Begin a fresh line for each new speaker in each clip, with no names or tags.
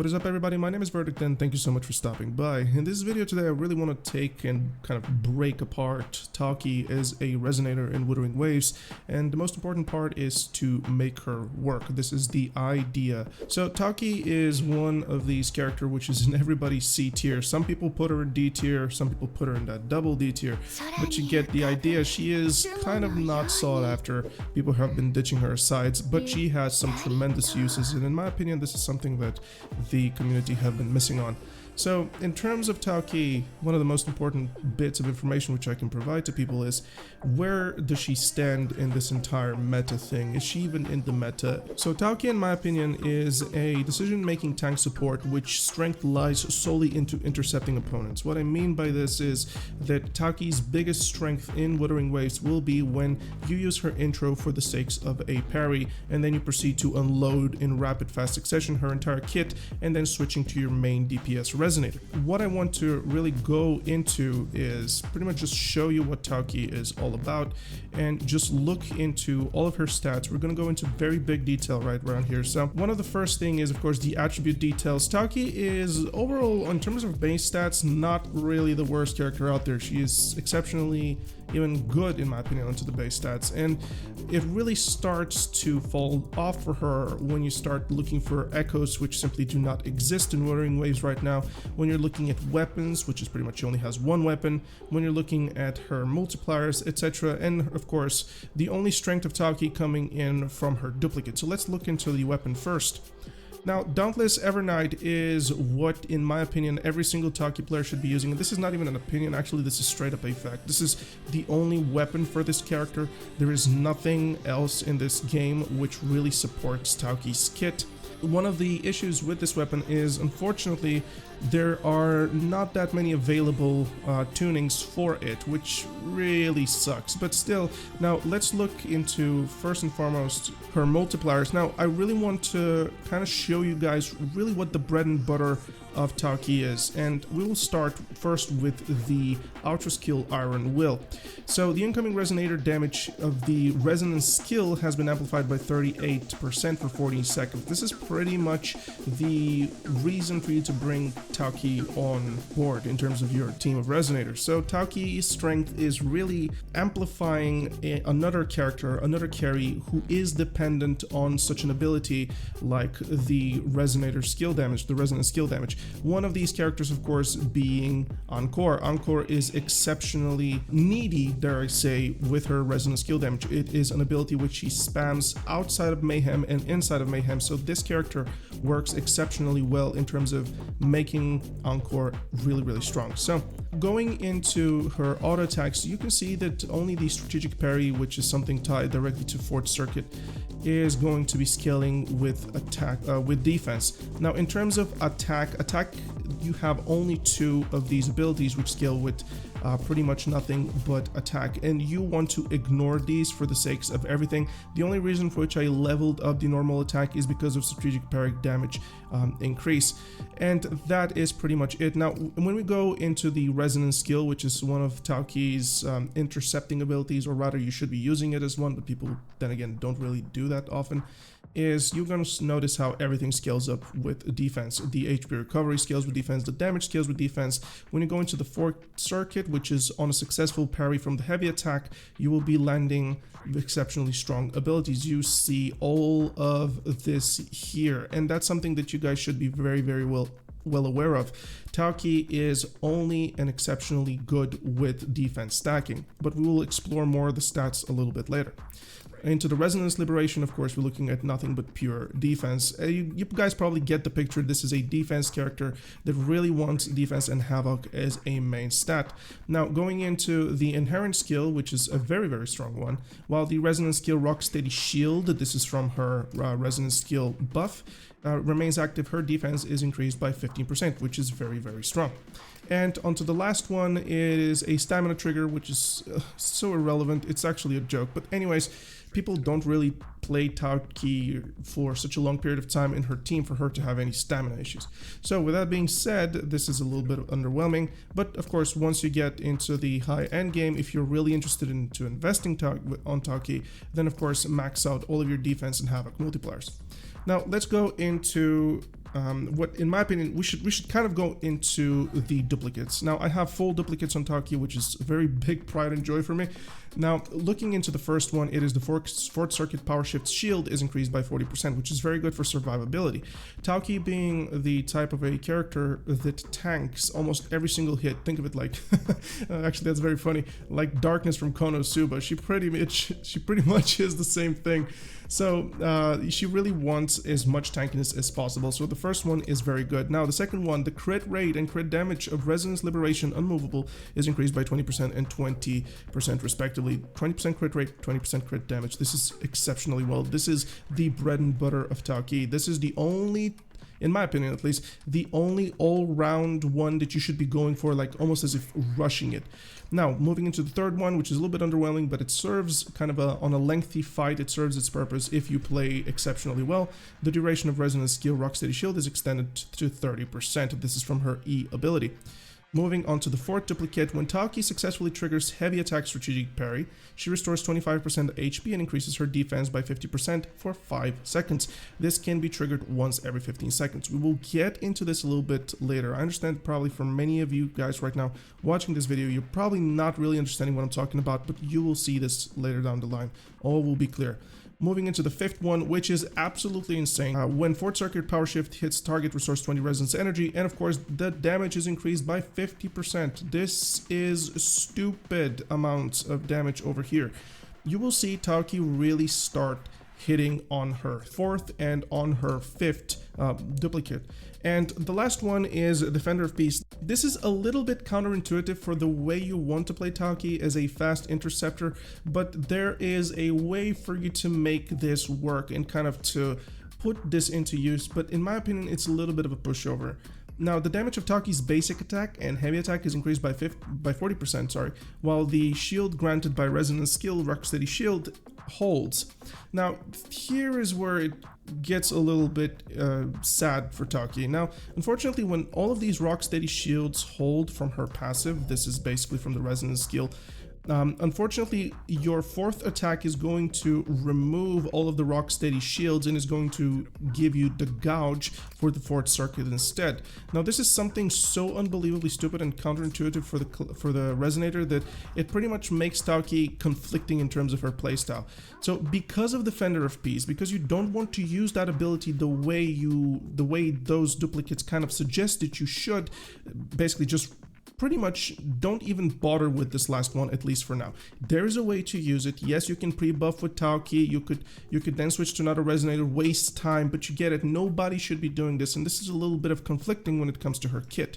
What is up, everybody? My name is Verdict and thank you so much for stopping by. In this video today I really want to take and kind of break apart Taoqi as a resonator in Wuthering Waves, and the most important part is to make her work. This is the idea. So Taoqi is one of these characters which is in everybody's C tier. Some people put her in D tier, some people put her in that double D tier, but you get the idea. She is kind of not sought after. People have been ditching her aside, but she has some tremendous uses, and in my opinion this is something that the community have been missing on. So in terms of Taoqi, one of the most important bits of information which I can provide to people is, where does she stand in this entire meta thing? Is she even in the meta? So Taoqi, in my opinion, is a decision-making tank support which strength lies solely into intercepting opponents. What I mean by this is that Taoqi's biggest strength in Wuthering Waves will be when you use her intro for the sakes of a parry, and then you proceed to unload in rapid fast succession her entire kit, and then switching to your main DPS resonator. What I want to really go into is pretty much just show you what Taoqi is all about and just look into all of her stats. We're going to go into very big detail right around here. So one of the first thing is, of course, the attribute details. Taoqi is overall, in terms of base stats, not really the worst character out there. She is exceptionally even good, in my opinion, onto the base stats, and it really starts to fall off for her when you start looking for echoes, which simply do not exist in Wuthering Waves right now, when you're looking at weapons, which is pretty much she only has one weapon, when you're looking at her multipliers, etc., and of course the only strength of Taoqi coming in from her duplicate. So let's look into the weapon first. Now, Dauntless Evernight is what, in my opinion, every single Taoqi player should be using. And this is not even an opinion, actually, this is straight up a fact. This is the only weapon for this character. There is nothing else in this game which really supports Taoqi's kit. One of the issues with this weapon is, unfortunately, there are not that many available tunings for it, which really sucks, but still. Now let's look into, first and foremost, her multipliers. Now I really want to kind of show you guys really what the bread and butter of Taoqi is, and we will start first with the Ultra Skill Iron Will. So the incoming resonator damage of the resonance skill has been amplified by 38% for 14 seconds. This is pretty much the reason for you to bring Taoqi on board in terms of your team of resonators. So Taoqi's strength is really amplifying another character, another carry who is dependent on such an ability like the resonator skill damage, the resonance skill damage. One of these characters, of course, being Encore. Encore is exceptionally needy, dare I say, with her resonance skill damage. It is an ability which she spams outside of Mayhem and inside of Mayhem, so this character works exceptionally well in terms of making Encore really strong. So going into her auto attacks, you can see that only the strategic parry, which is something tied directly to fourth circuit, is going to be scaling with attack, with defense. Now in terms of attack, you have only two of these abilities which scale with pretty much nothing but attack, and you want to ignore these for the sakes of everything. The only reason for which I leveled up the normal attack is because of strategic parry damage increase, and that is pretty much it. Now when we go into the resonance skill, which is one of Taoqi's intercepting abilities, or rather you should be using it as one, but people then again don't really do that often, is you're going to notice how everything scales up with defense. The HP recovery scales with defense, the damage scales with defense. When you go into the fourth circuit, which is on a successful parry from the heavy attack, you will be landing exceptionally strong abilities. You see all of this here, and that's something that you guys should be very well aware of. Taoqi is only an exceptionally good with defense stacking, but we will explore more of the stats a little bit later. Into the Resonance Liberation, of course, we're looking at nothing but pure defense. You guys probably get the picture. This is a defense character that really wants defense and Havoc as a main stat. Now, going into the Inherent skill, which is a very strong one, while the Resonance skill Rocksteady Shield, this is from her Resonance skill buff, remains active, her defense is increased by 15%, which is very strong. And onto the last one is a stamina trigger, which is so irrelevant, it's actually a joke. But anyways, people don't really play Taoqi for such a long period of time in her team for her to have any stamina issues. So with that being said, this is a little bit underwhelming, but of course once you get into the high end game, if you're really interested into investing on Taoqi, then of course max out all of your defense and Havoc multipliers. Now let's go into what in my opinion we should kind of go into the duplicates. Now I have full duplicates on Taoqi, which is a very big pride and joy for me. Now looking into the first one, it is the fourth circuit power shift shield is increased by 40%, which is very good for survivability. Taoqi being the type of a character that tanks almost every single hit. Think of it like actually that's very funny, like Darkness from Konosuba. She pretty much is the same thing. So she really wants as much tankiness as possible. So the first one is very good. Now the second one, the crit rate and crit damage of Resonance, Liberation, Unmovable is increased by 20% and 20% respectively. 20% crit rate, 20% crit damage. This is exceptionally well. This is the bread and butter of Taoqi. This is the only, in my opinion at least, the only all-round one that you should be going for, like almost as if rushing it. Now, moving into the third one, which is a little bit underwhelming, but it serves kind of on a lengthy fight, it serves its purpose if you play exceptionally well. The duration of Resonance skill Rocksteady Shield is extended to 30%. This is from her E ability. Moving on to the fourth duplicate, when Taoqi successfully triggers Heavy Attack Strategic Parry, she restores 25% HP and increases her defense by 50% for 5 seconds. This can be triggered once every 15 seconds. We will get into this a little bit later. I understand probably for many of you guys right now watching this video, you're probably not really understanding what I'm talking about, but you will see this later down the line. All will be clear. Moving into the fifth one, which is absolutely insane. When fourth circuit power shift hits target, restores 20 resonance energy, and of course the damage is increased by 50%. This is stupid amounts of damage over here. You will see Taoqi really start hitting on her fourth and on her fifth duplicate. And the last one is Defender of Peace. This is a little bit counterintuitive for the way you want to play Taoqi as a fast interceptor, but there is a way for you to make this work and kind of to put this into use, but in my opinion it's a little bit of a pushover. Now, the damage of Taoqi's basic attack and heavy attack is increased by 40%, while the shield granted by Resonance skill Rocksteady Shield holds. Now, here is where it gets a little bit sad for Taoqi. Now, unfortunately, when all of these Rocksteady Shields hold from her passive, this is basically from the Resonance skill, unfortunately, your fourth attack is going to remove all of the Rocksteady shields and is going to give you the gouge for the fourth circuit instead. Now, this is something so unbelievably stupid and counterintuitive for the Resonator that it pretty much makes Taoqi conflicting in terms of her playstyle. So, because of Defender of Peace, because you don't want to use that ability the way those duplicates kind of suggest that you should, basically just pretty much don't even bother with this last one, at least for now. There is a way to use it. Yes, you can pre-buff with Taoqi, you could then switch to another Resonator, waste time, but you get it. Nobody should be doing this, and this is a little bit of conflicting when it comes to her kit.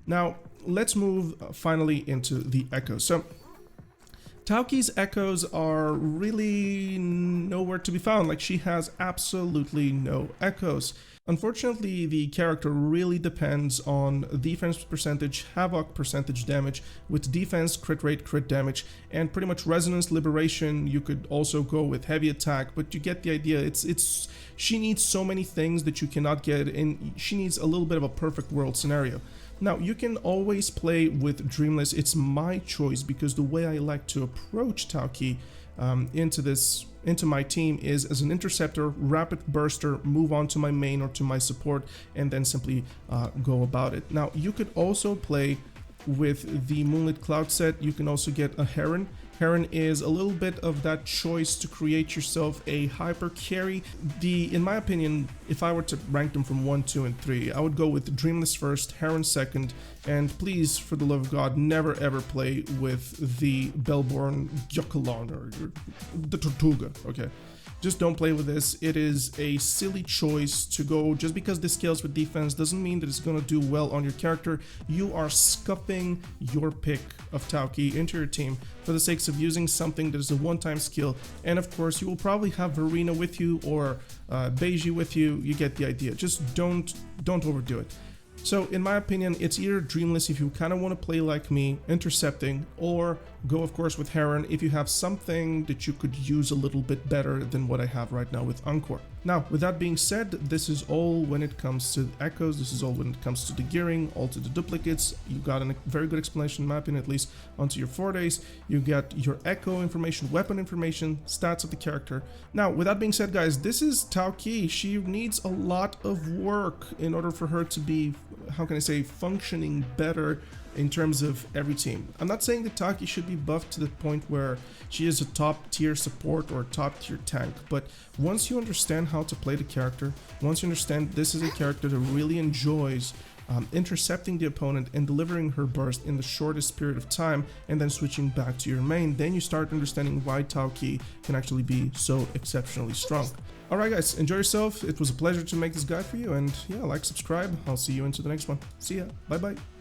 Now, let's move finally into the echoes. So, Taoqi's echoes are really nowhere to be found. Like, she has absolutely no echoes. Unfortunately, the character really depends on defense percentage, havoc percentage damage, with defense, crit rate, crit damage, and pretty much resonance, liberation. You could also go with heavy attack, but you get the idea. She needs so many things that you cannot get, and she needs a little bit of a perfect world scenario. Now, you can always play with Dreamless. It's my choice because the way I like to approach Taoqi into my team is as an interceptor, rapid burster, move on to my main or to my support, and then simply go about it. Now, you could also play with the Moonlit Cloud set. You can also get a Heron. Heron is a little bit of that choice to create yourself a hyper carry. In my opinion, if I were to rank them from 1, 2, and 3, I would go with Dreamless first, Heron second, and please, for the love of God, never ever play with the Bellborn Gyokalon or the Tortuga, okay? Just don't play with this. It is a silly choice to go. Just because this scales with defense doesn't mean that it's going to do well on your character. You are scuffing your pick of Taoqi into your team for the sakes of using something that is a one-time skill. And of course, you will probably have Verena with you or Beiji with you. You get the idea. Just don't overdo it. So in my opinion, it's either Dreamless if you kind of want to play like me, intercepting, or go of course with Heron if you have something that you could use a little bit better than what I have right now with Encore. Now, with that being said, this is all when it comes to echoes, this is all when it comes to the gearing, all to the duplicates. You got a very good explanation mapping at least onto your fortes. You get your echo information, weapon information, stats of the character. Now, with that being said, guys, this is Taoqi. She needs a lot of work in order for her to be, how can I say, functioning better in terms of every team. I'm not saying that Taoqi should be buffed to the point where she is a top tier support or a top tier tank, but once you understand how to play the character, once you understand this is a character that really enjoys intercepting the opponent and delivering her burst in the shortest period of time and then switching back to your main, then you start understanding why Taoqi can actually be so exceptionally strong. Alright guys, enjoy yourself. It was a pleasure to make this guide for you, and yeah, like, subscribe. I'll see you into the next one. See ya. Bye bye.